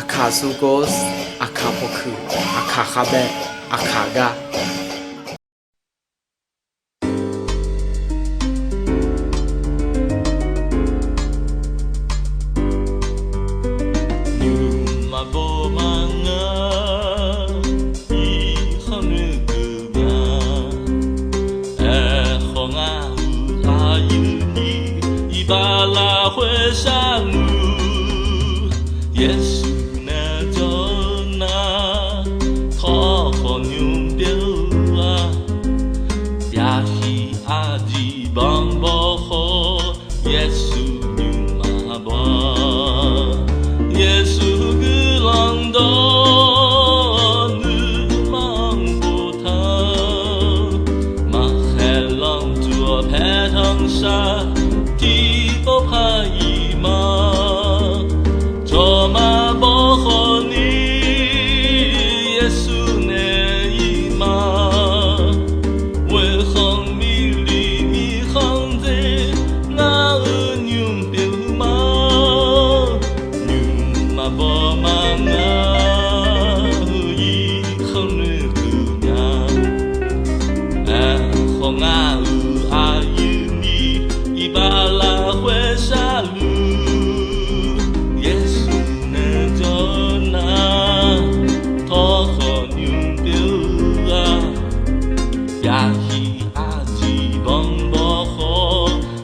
卡苏戈斯，阿卡波克，阿卡哈贝，阿卡嘎。Bala会山路，耶稣那着那，靠靠牛表啊，呀西阿吉邦保好，耶稣牛马巴，耶稣个浪刀，女忙不逃，马海浪做排堂山。不怕一马，做马保护你，耶稣那一马，为何米里米行在那个牛表马，牛马不马啊，一行人姑娘，哎，红啊啊有你一把拉。会杀戮，耶稣能做那，讨好牛表啊，呀西阿吉邦保好，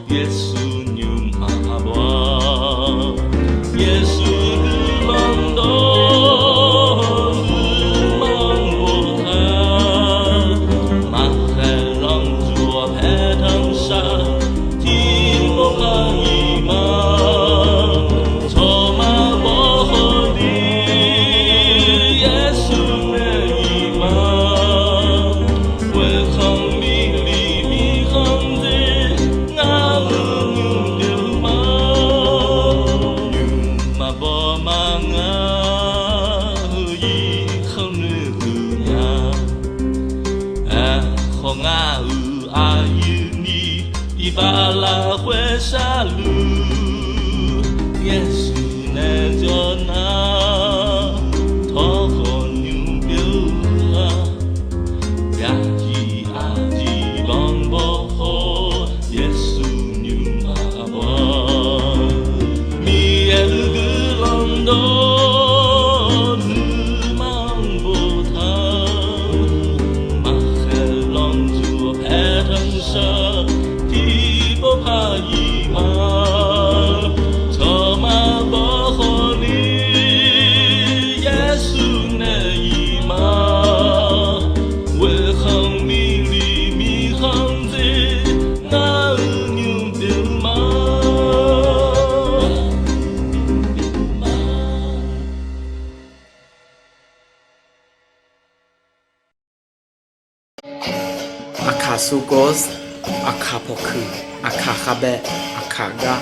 耶稣牛马巴，耶稣个浪刀，路忙不他，马海浪做海棠沙。巴拉会杀戮，耶稣能做那，讨好牛表啊，呀吉阿吉邦保好，耶稣牛马巴，你也个浪刀，女忙不逃，马海浪做排堂沙。不怕一马，草马保护你，耶稣那一马，为何米里米行在那牛表马？阿卡苏戈斯，阿卡波克。阿卡哈贝，阿卡嘎。